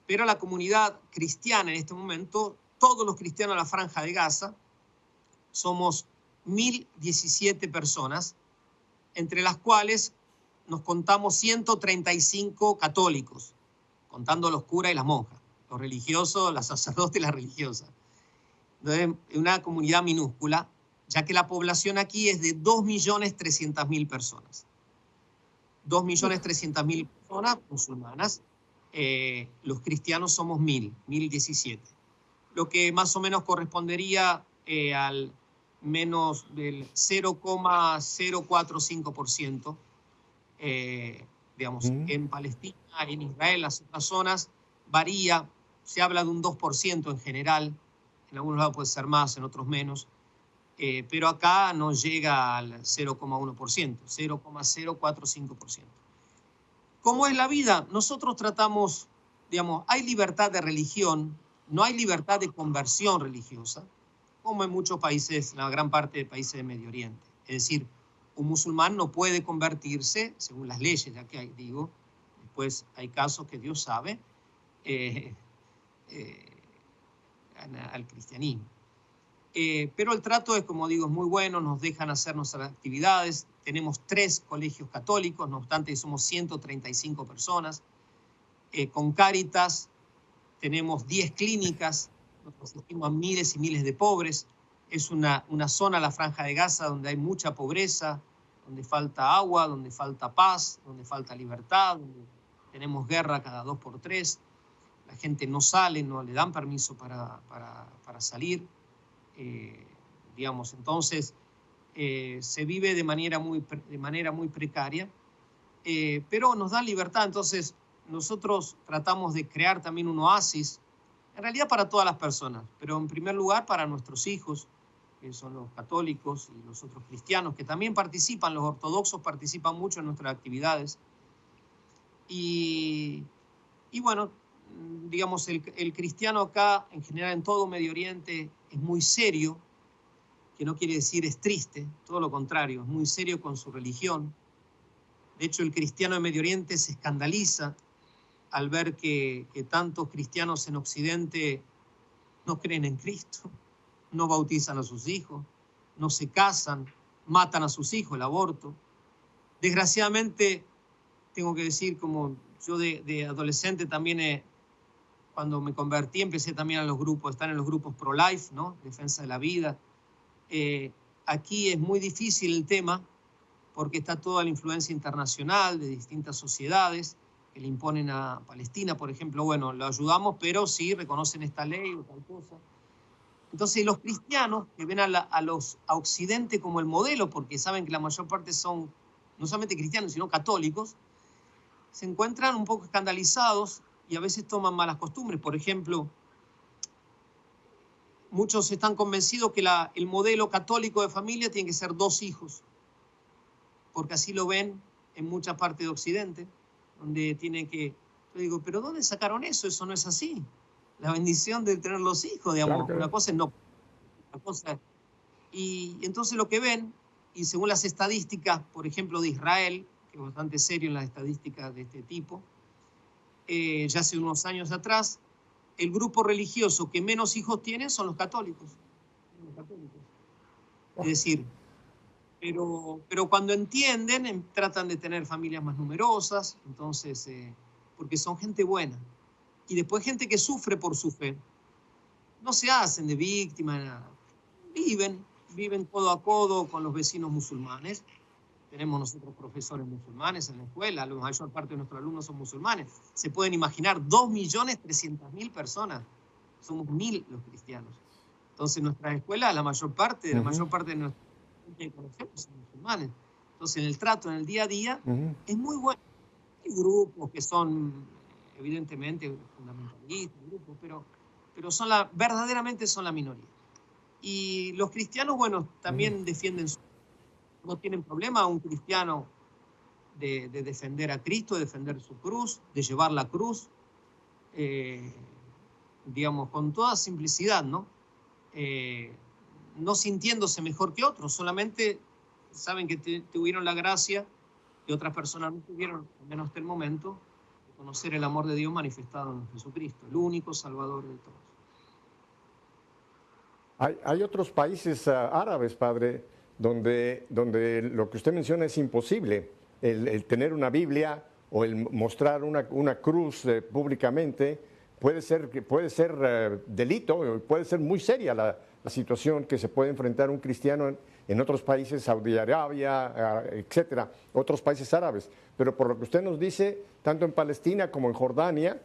pero la comunidad cristiana en este momento, todos los cristianos de la Franja de Gaza, somos 1.017 personas, entre las cuales nos contamos 135 católicos, contando los curas y las monjas, los religiosos, las sacerdotes y las religiosas. Entonces, es una comunidad minúscula, ya que la población aquí es de 2.300.000 personas. 2.300.000 personas musulmanas. Los cristianos somos 1.017. Lo que más o menos correspondería al menos del 0,045%, digamos, en Palestina, en Israel, las otras zonas, varía, se habla de un 2% en general, en algunos lados puede ser más, en otros menos, pero acá no llega al 0,1%, 0,045%. ¿Cómo es la vida? Nosotros tratamos, digamos, hay libertad de religión, no hay libertad de conversión religiosa, como en muchos países, la gran parte de países de Medio Oriente. Es decir, un musulmán no puede convertirse, según las leyes, ya que digo, después hay casos que Dios sabe, al cristianismo. Pero el trato es, como digo, es muy bueno, nos dejan hacer nuestras actividades, tenemos 3 colegios católicos, no obstante somos 135 personas, con Cáritas tenemos 10 clínicas, nos asistimos a miles y miles de pobres. Es una zona, la Franja de Gaza, donde hay mucha pobreza, donde falta agua, donde falta paz, donde falta libertad, donde tenemos guerra cada 2 por 3, la gente no sale, no le dan permiso para salir, digamos, entonces se vive de manera muy precaria, pero nos dan libertad. Entonces nosotros tratamos de crear también un oasis, en realidad para todas las personas, pero en primer lugar para nuestros hijos, que son los católicos y los otros cristianos, que también participan, los ortodoxos participan mucho en nuestras actividades. Y bueno, digamos, el cristiano acá, en general en todo Medio Oriente, es muy serio, que no quiere decir es triste, todo lo contrario, es muy serio con su religión. De hecho, el cristiano de Medio Oriente se escandaliza al ver que tantos cristianos en Occidente no creen en Cristo, no bautizan a sus hijos, no se casan, matan a sus hijos, el aborto. Desgraciadamente, tengo que decir, como yo de adolescente también, cuando me convertí, empecé también a estar en los grupos pro-life, ¿no? Defensa de la vida. Aquí es muy difícil el tema porque está toda la influencia internacional de distintas sociedades que le imponen a Palestina, por ejemplo. Bueno, lo ayudamos, pero sí reconocen esta ley o tal cosa. Entonces los cristianos que ven a Occidente como el modelo, porque saben que la mayor parte son no solamente cristianos, sino católicos, se encuentran un poco escandalizados y a veces toman malas costumbres. Por ejemplo, muchos están convencidos que el modelo católico de familia tiene que ser 2 hijos, porque así lo ven en muchas partes de Occidente, donde tienen que... Yo digo, ¿pero dónde sacaron eso? Eso no es así. La bendición de tener los hijos, digamos, claro. Una cosa es no... Una cosa... Y entonces lo que ven, y según las estadísticas, por ejemplo, de Israel, que es bastante serio en las estadísticas de este tipo, ya hace unos años atrás, el grupo religioso que menos hijos tiene son los católicos. Es decir, pero cuando entienden, tratan de tener familias más numerosas, entonces, porque son gente buena. Y después gente que sufre por su fe. No se hacen de víctimas, nada. Viven codo a codo con los vecinos musulmanes. Tenemos nosotros profesores musulmanes en la escuela, la mayor parte de nuestros alumnos son musulmanes. Se pueden imaginar 2.300.000 personas, somos 1.000 los cristianos. Entonces nuestra escuela, la mayor parte de nuestra gente que conocemos son musulmanes. Entonces en el trato, en el día a día, es muy bueno. Hay grupos que son evidentemente fundamentalistas, pero verdaderamente son la minoría. Y los cristianos, bueno, también defienden no tienen problema un cristiano de defender a Cristo, de defender su cruz, de llevar la cruz, digamos, con toda simplicidad, ¿no? No sintiéndose mejor que otros, solamente saben que tuvieron la gracia que otras personas no tuvieron, al menos hasta el momento, de conocer el amor de Dios manifestado en Jesucristo, el único Salvador de todos.
Hay otros países árabes, padre, donde lo que usted menciona es imposible, el tener una Biblia o el mostrar una cruz públicamente puede ser delito, puede ser muy seria la situación que se puede enfrentar un cristiano en otros países, Saudi Arabia, etcétera, otros países árabes. Pero por lo que usted nos dice, tanto en Palestina como en Jordania,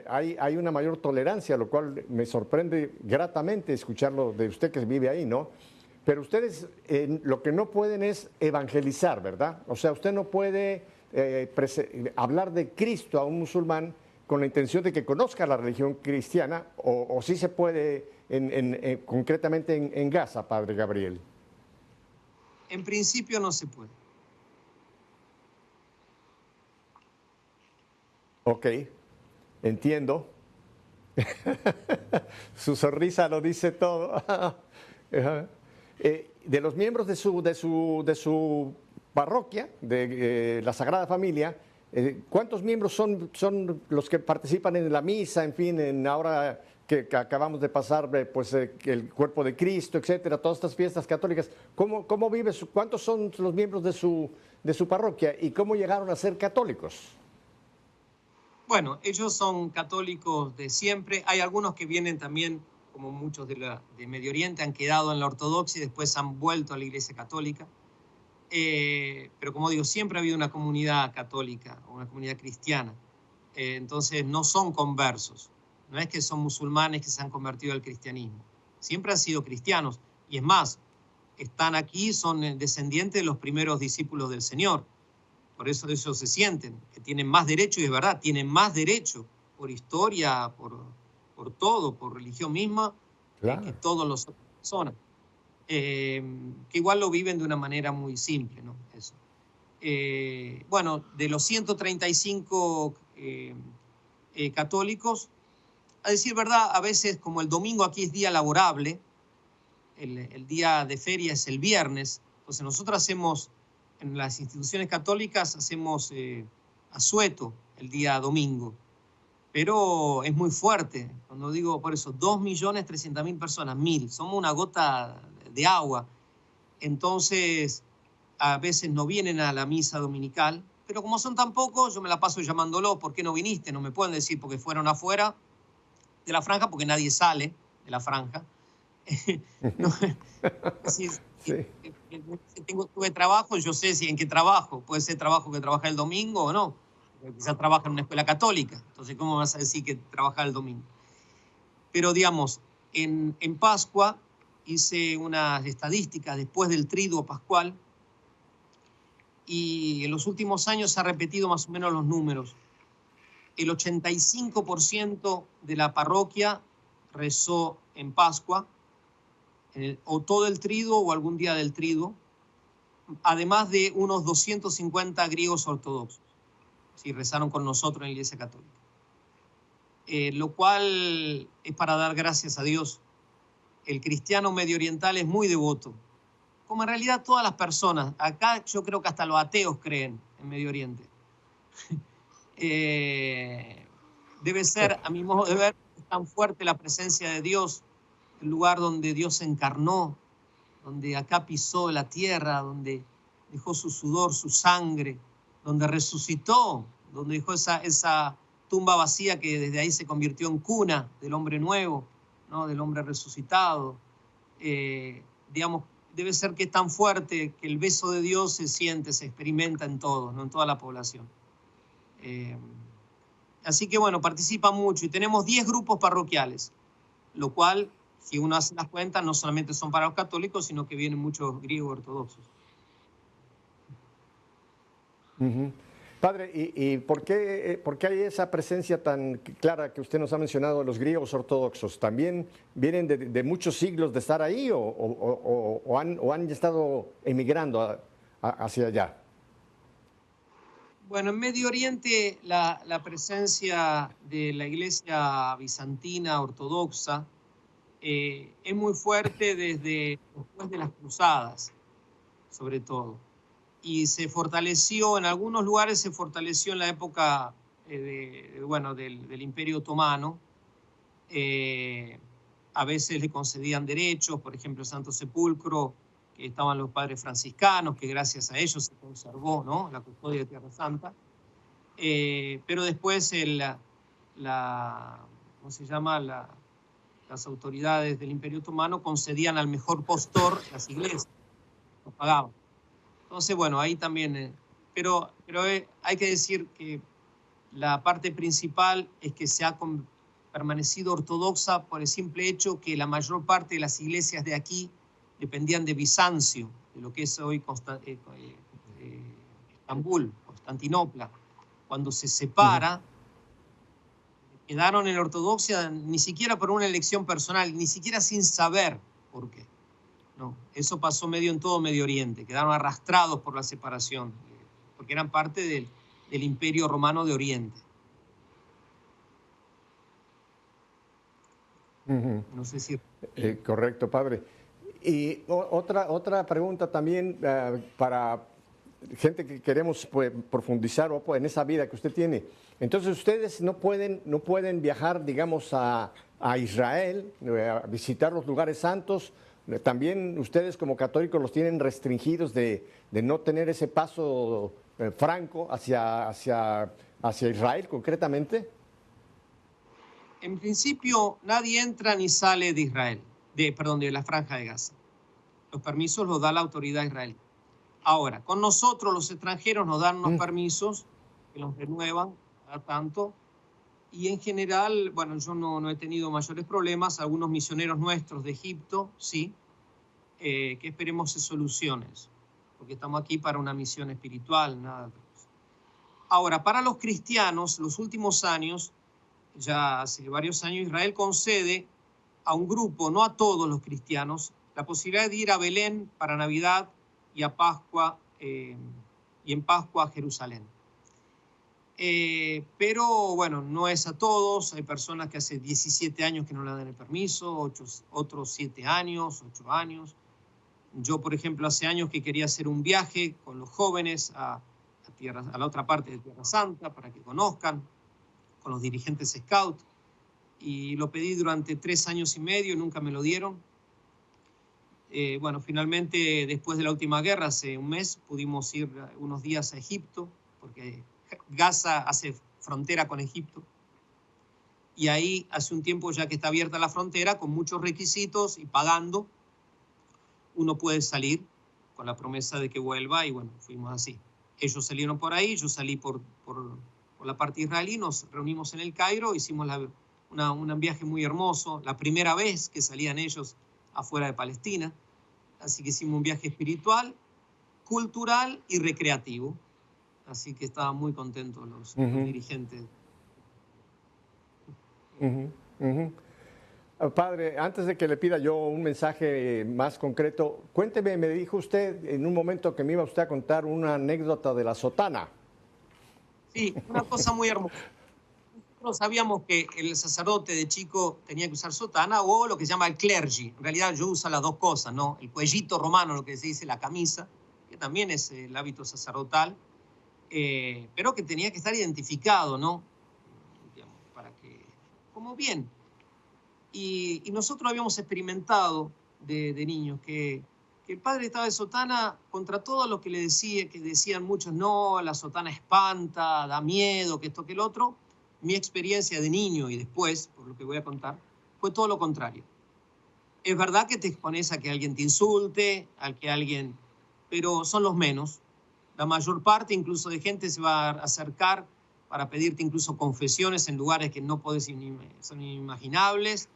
hay una mayor tolerancia, lo cual me sorprende gratamente escucharlo de usted que vive ahí, ¿no? Pero ustedes lo que no pueden es evangelizar, ¿verdad? O sea, usted no puede hablar de Cristo a un musulmán con la intención de que conozca la religión cristiana, o sí se puede concretamente en Gaza, padre Gabriel.
En principio no se puede.
Ok, entiendo. Su sonrisa lo dice todo. De los miembros de su parroquia, de la Sagrada Familia, ¿cuántos miembros son los que participan en la misa, en fin, ahora que acabamos de pasar pues, el cuerpo de Cristo, etcétera, todas estas fiestas católicas? ¿Cómo vive cuántos son los miembros de su parroquia y cómo llegaron a ser católicos?
Bueno, ellos son católicos de siempre. Hay algunos que vienen también, como muchos de Medio Oriente, han quedado en la ortodoxia y después han vuelto a la Iglesia Católica. Pero como digo, siempre ha habido una comunidad católica, una comunidad cristiana. Entonces no son conversos. No es que son musulmanes que se han convertido al cristianismo. Siempre han sido cristianos. Y es más, están aquí, son descendientes de los primeros discípulos del Señor. Por eso ellos se sienten que tienen más derecho, y es verdad, tienen más derecho por historia, por todo, por religión misma,
Claro.
que todos los otras personas. Que igual lo viven de una manera muy simple, ¿no? Eso. Bueno, de los 135 católicos, a decir verdad, a veces como el domingo aquí es día laborable, el día de feria es el viernes, entonces nosotros hacemos, en las instituciones católicas, hacemos asueto el día domingo, pero es muy fuerte. Cuando digo, por eso, 2.300.000 personas, 1.000, somos una gota de agua. Entonces, a veces no vienen a la misa dominical, pero como son tan pocos, yo me la paso llamándolo, ¿por qué no viniste? No me pueden decir porque fueron afuera de la franja, porque nadie sale de la franja. No, si,
Sí.
tuve trabajo, yo sé si en qué trabajo. Puede ser trabajo que trabaja el domingo o no. Quizás trabaja en una escuela católica. Entonces, ¿cómo vas a decir que trabaja el domingo? Pero, digamos, en Pascua hice unas estadísticas después del triduo pascual y en los últimos años se ha repetido más o menos los números. El 85% de la parroquia rezó en Pascua, o todo el triduo o algún día del triduo, además de unos 250 griegos ortodoxos, si rezaron con nosotros en la Iglesia Católica. Lo cual es para dar gracias a Dios. El cristiano medio oriental es muy devoto, como en realidad todas las personas. Acá yo creo que hasta los ateos creen en Medio Oriente. Debe ser, a mi modo de ver, tan fuerte la presencia de Dios, el lugar donde Dios se encarnó, donde acá pisó la tierra, donde dejó su sudor, su sangre, donde resucitó, donde dejó esa tumba vacía que desde ahí se convirtió en cuna del hombre nuevo, ¿no? Del hombre resucitado. Digamos, debe ser que es tan fuerte que el beso de Dios se siente, se experimenta en todos, ¿no? En toda la población. Así que bueno, participan mucho y tenemos 10 grupos parroquiales, lo cual, si uno hace las cuentas, no solamente son para los católicos, sino que vienen muchos griegos ortodoxos.
Padre, ¿y por qué hay esa presencia tan clara que usted nos ha mencionado de los griegos ortodoxos? ¿También vienen de muchos siglos de estar ahí o han estado emigrando hacia allá?
Bueno, en Medio Oriente la presencia de la Iglesia bizantina ortodoxa es muy fuerte desde después de las cruzadas, sobre todo. Y se fortaleció, en algunos lugares se fortaleció en la época del Imperio Otomano. A veces le concedían derechos, por ejemplo, el Santo Sepulcro, que estaban los padres franciscanos, que gracias a ellos se conservó, ¿no?, la custodia de Tierra Santa. Pero después ¿cómo se llama? Las autoridades del Imperio Otomano concedían al mejor postor las iglesias, lo pagaban. Entonces, bueno, ahí también, pero hay que decir que la parte principal es que se ha permanecido ortodoxa por el simple hecho que la mayor parte de las iglesias de aquí dependían de Bizancio, de lo que es hoy Estambul, Constantinopla. Cuando se separa, quedaron en la ortodoxia ni siquiera por una elección personal, ni siquiera sin saber por qué. No, eso pasó medio en todo Medio Oriente, quedaron arrastrados por la separación, porque eran parte del Imperio Romano de Oriente. No sé si...
Correcto, padre. Y otra pregunta también para gente que queremos profundizar en esa vida que usted tiene. Entonces ustedes no pueden viajar, digamos, a Israel, a visitar los lugares santos. También ustedes como católicos los tienen restringidos de no tener ese paso franco hacia Israel concretamente.
En principio nadie entra ni sale de Israel, de la Franja de Gaza. Los permisos los da la autoridad israelí. Ahora, con nosotros los extranjeros nos dan unos permisos que los renuevan cada tanto Y en general, bueno, yo no he tenido mayores problemas. Algunos misioneros nuestros de Egipto, sí, que esperemos se solucione eso, porque estamos aquí para una misión espiritual, nada más. Ahora, para los cristianos, los últimos años, ya hace varios años, Israel concede a un grupo, no a todos los cristianos, la posibilidad de ir a Belén para Navidad y a Pascua, y en Pascua a Jerusalén. Pero bueno, no es a todos. Hay personas que hace 17 años que no le dan el permiso, otros 7 años, 8 años. Yo, por ejemplo, hace años que quería hacer un viaje con los jóvenes a la otra parte de Tierra Santa para que conozcan, con los dirigentes Scout, y lo pedí durante 3 años y medio, nunca me lo dieron. Bueno, finalmente, después de la última guerra, hace un mes, pudimos ir unos días a Egipto, porque Gaza hace frontera con Egipto. Y ahí, hace un tiempo ya que está abierta la frontera, con muchos requisitos y pagando, uno puede salir con la promesa de que vuelva, y bueno, fuimos así. Ellos salieron por ahí, yo salí por la parte israelí, nos reunimos en el Cairo, hicimos un viaje muy hermoso, la primera vez que salían ellos afuera de Palestina, así que hicimos un viaje espiritual, cultural y recreativo, así que estaban muy contentos los dirigentes.
Padre, antes de que le pida yo un mensaje más concreto, cuénteme, me dijo usted en un momento que me iba usted a contar una anécdota de la sotana.
Sí, una cosa muy hermosa. Nosotros sabíamos que el sacerdote de chico tenía que usar sotana o lo que se llama el clergy. En realidad yo uso las dos cosas, ¿no? El cuellito romano, lo que se dice la camisa, que también es el hábito sacerdotal, pero que tenía que estar identificado, ¿no? Digamos, para que, como bien. Y nosotros habíamos experimentado de niños que el padre estaba de sotana contra todo lo que le decía, que decían muchos, no, la sotana espanta, da miedo, que esto, que el otro. Mi experiencia de niño y después, por lo que voy a contar, fue todo lo contrario. Es verdad que te expones a que alguien te insulte, a que alguien, pero son los menos. La mayor parte incluso de gente se va a acercar para pedirte incluso confesiones en lugares que no podés, son inimaginables,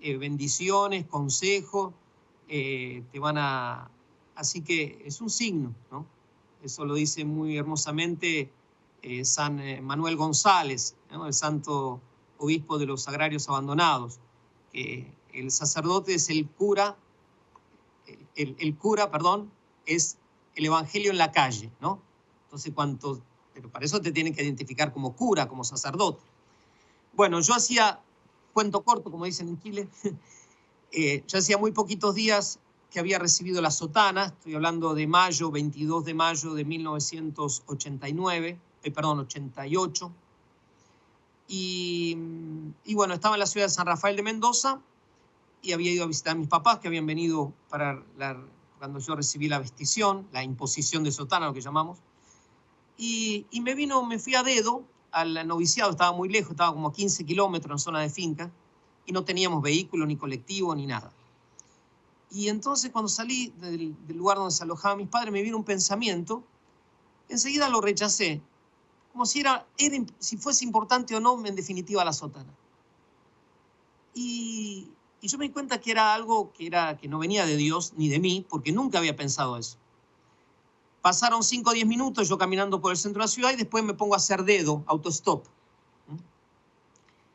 bendiciones, consejos, te van a... Así que es un signo, ¿no? Eso lo dice muy hermosamente San Manuel González, ¿no? El santo obispo de los agrarios abandonados, que el sacerdote es el cura, el cura, perdón, es el evangelio en la calle, ¿no? Entonces, pero para eso te tienen que identificar como cura, como sacerdote. Bueno, yo hacía, cuento corto, como dicen en Chile, yo hacía muy poquitos días que había recibido la sotana, estoy hablando de mayo, 22 de mayo de 1989, 88, y bueno, estaba en la ciudad de San Rafael de Mendoza y había ido a visitar a mis papás que habían venido cuando yo recibí la vestición, la imposición de sotana, lo que llamamos, y me fui a dedo al noviciado, estaba muy lejos, estaba como a 15 kilómetros en zona de finca, y no teníamos vehículo, ni colectivo, ni nada. Y entonces cuando salí del lugar donde se alojaban mis padres, me vino un pensamiento, enseguida lo rechacé, como si fuese importante o no, en definitiva, la sotana. Y yo me di cuenta que era algo que no venía de Dios ni de mí, porque nunca había pensado eso. Pasaron 5 o 10 minutos yo caminando por el centro de la ciudad y después me pongo a hacer dedo, autostop.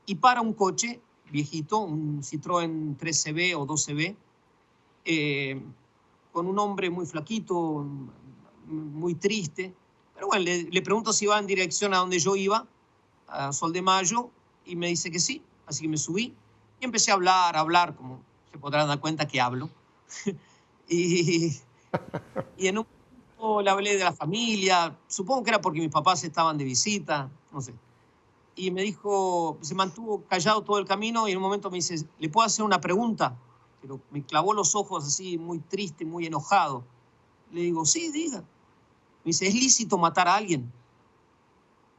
Y para un coche viejito, un Citroën 13B o 12B, con un hombre muy flaquito, muy triste. Pero bueno, le pregunto si va en dirección a donde yo iba, a Sol de Mayo, y me dice que sí. Así que me subí y empecé a hablar, como se podrán dar cuenta que hablo. y en un momento le hablé de la familia, supongo que era porque mis papás estaban de visita, no sé. Y me dijo, se mantuvo callado todo el camino y en un momento me dice, ¿le puedo hacer una pregunta? Pero me clavó los ojos así, muy triste, muy enojado. Le digo, sí, diga. Me dice, ¿es lícito matar a alguien?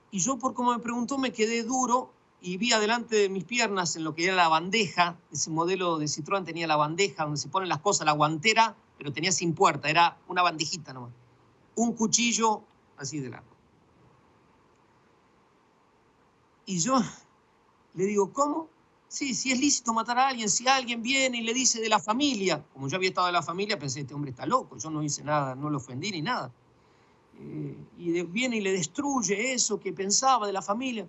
Y yo, por como me preguntó, me quedé duro y vi adelante de mis piernas en lo que era la bandeja. Ese modelo de Citroën tenía la bandeja donde se ponen las cosas, la guantera, pero tenía sin puerta, era una bandejita nomás. Un cuchillo así de largo. Y yo Le digo, ¿cómo? Sí, si es lícito matar a alguien, si alguien viene y le dice de la familia, como yo había estado de la familia, pensé, este hombre está loco, yo no hice nada, no lo ofendí ni nada. Viene y le destruye eso que pensaba de la familia.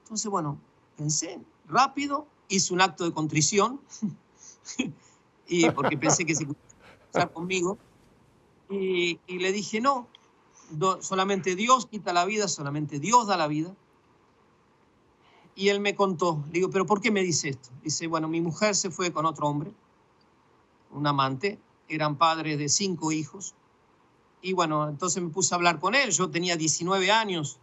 Entonces, bueno, pensé rápido, hice un acto de contrición, y porque pensé que se iba a estar conmigo, y le dije, no, solamente Dios quita la vida, solamente Dios da la vida. Y él me contó, le digo, ¿pero por qué me dice esto? Dice, bueno, mi mujer se fue con otro hombre, un amante, eran padres de 5 hijos. Y bueno, entonces me puse a hablar con él, yo tenía 19 años,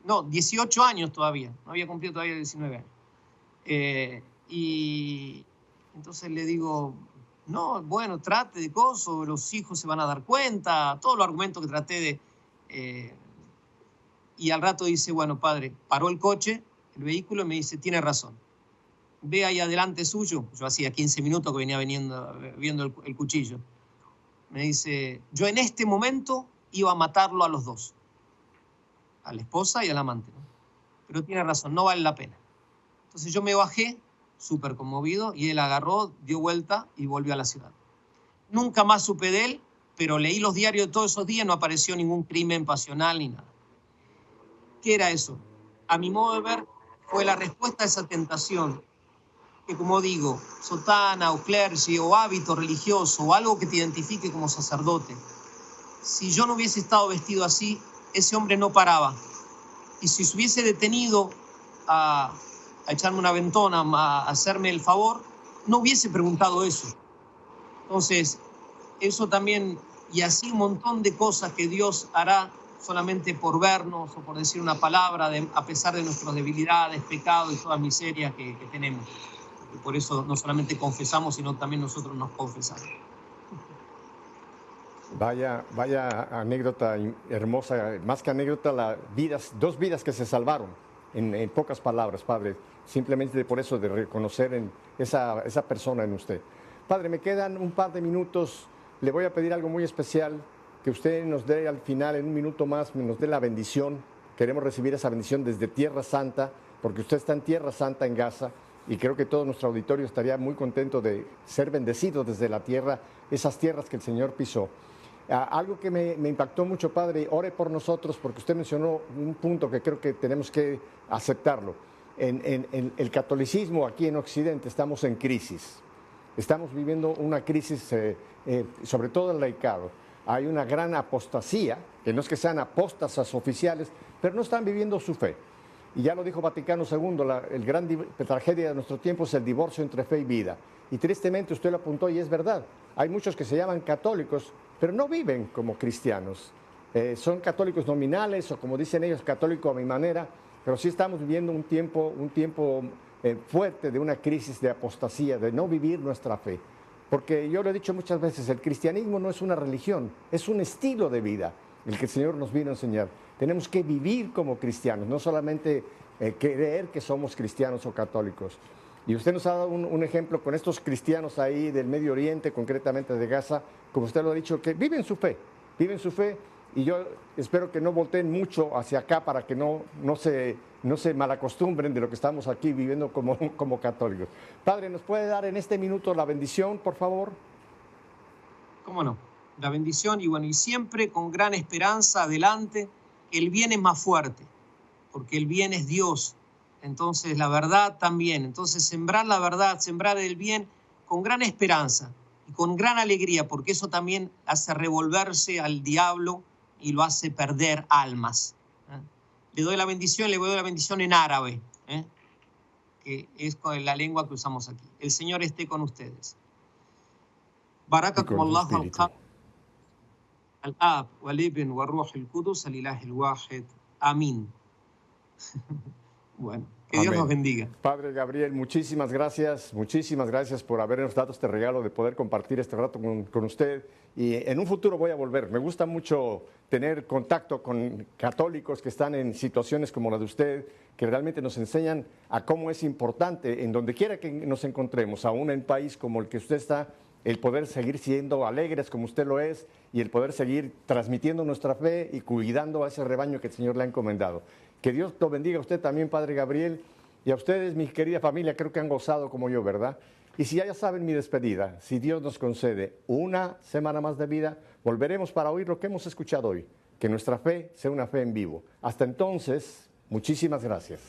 no, 18 años todavía, no había cumplido todavía 19 años. Y entonces le digo, no, bueno, trate de cosas, los hijos se van a dar cuenta, todos los argumentos que traté de... y al rato dice, bueno, padre, paró el coche, el vehículo, y me dice, tiene razón. Ve ahí adelante suyo, yo hacía 15 minutos que venía viendo el cuchillo. Me dice, yo en este momento iba a matarlo a los dos, a la esposa y al amante, ¿no? Pero tiene razón, no vale la pena. Entonces yo me bajé, súper conmovido, y él agarró, dio vuelta y volvió a la ciudad. Nunca más supe de él, pero leí los diarios de todos esos días, no apareció ningún crimen pasional ni nada. ¿Qué era eso? A mi modo de ver, fue la respuesta a esa tentación, que como digo, sotana o clergy o hábito religioso o algo que te identifique como sacerdote. Si yo no hubiese estado vestido así, ese hombre no paraba. Y si se hubiese detenido a echarme una ventona, a hacerme el favor, no hubiese preguntado eso. Entonces, eso también, y así un montón de cosas que Dios hará solamente por vernos o por decir una palabra, a pesar de nuestras debilidades, pecados y toda miseria que tenemos. Y por eso no solamente confesamos, sino también nosotros nos confesamos.
Vaya anécdota hermosa, más que anécdota, dos vidas que se salvaron, en pocas palabras, Padre, simplemente por eso de reconocer esa persona en usted. Padre, me quedan un par de minutos, le voy a pedir algo muy especial, que usted nos dé al final, en un minuto más, nos dé la bendición. Queremos recibir esa bendición desde Tierra Santa, porque usted está en Tierra Santa, en Gaza, y creo que todo nuestro auditorio estaría muy contento de ser bendecido desde la tierra, esas tierras que el Señor pisó. Algo que me impactó mucho, Padre, ore por nosotros, porque usted mencionó un punto que creo que tenemos que aceptarlo. En el catolicismo aquí en Occidente estamos en crisis. Estamos viviendo una crisis, sobre todo el laicado. Hay una gran apostasía, que no es que sean apóstatas oficiales, pero no están viviendo su fe. Y ya lo dijo Vaticano II, la gran tragedia de nuestro tiempo es el divorcio entre fe y vida. Y tristemente usted lo apuntó y es verdad. Hay muchos que se llaman católicos, pero no viven como cristianos. Son católicos nominales o, como dicen ellos, católico a mi manera, pero sí estamos viviendo un tiempo fuerte de una crisis de apostasía, de no vivir nuestra fe. Porque yo lo he dicho muchas veces, el cristianismo no es una religión, es un estilo de vida, el que el Señor nos vino a enseñar. Tenemos que vivir como cristianos, no solamente creer que somos cristianos o católicos. Y usted nos ha dado un ejemplo con estos cristianos ahí del Medio Oriente, concretamente de Gaza, como usted lo ha dicho, que viven su fe, y yo espero que no volteen mucho hacia acá para que no se malacostumbren de lo que estamos aquí viviendo como católicos. Padre, ¿nos puede dar en este minuto la bendición, por favor?
¿Cómo no? La bendición, y bueno, y siempre con gran esperanza adelante, el bien es más fuerte, porque el bien es Dios. Entonces la verdad también. Entonces sembrar la verdad, sembrar el bien con gran esperanza y con gran alegría, porque eso también hace revolverse al diablo y lo hace perder almas. Le doy la bendición en árabe, que es la lengua que usamos aquí. El Señor esté con ustedes. Barakakum Allahu al-Ab, wal-Ibn, wal-Ruh al-Qudus, al-Ilah al-Wahid. Amén. Bueno, que Dios nos bendiga.
Padre Gabriel, muchísimas gracias por habernos dado este regalo de poder compartir este rato con usted. Y en un futuro voy a volver. Me gusta mucho tener contacto con católicos que están en situaciones como la de usted, que realmente nos enseñan a cómo es importante, en donde quiera que nos encontremos, aún en un país como el que usted está, el poder seguir siendo alegres como usted lo es y el poder seguir transmitiendo nuestra fe y cuidando a ese rebaño que el Señor le ha encomendado. Que Dios lo bendiga a usted también, Padre Gabriel, y a ustedes, mi querida familia, creo que han gozado como yo, ¿verdad? Y si ya saben mi despedida, si Dios nos concede una semana más de vida, volveremos para oír lo que hemos escuchado hoy. Que nuestra fe sea una fe en vivo. Hasta entonces, muchísimas gracias.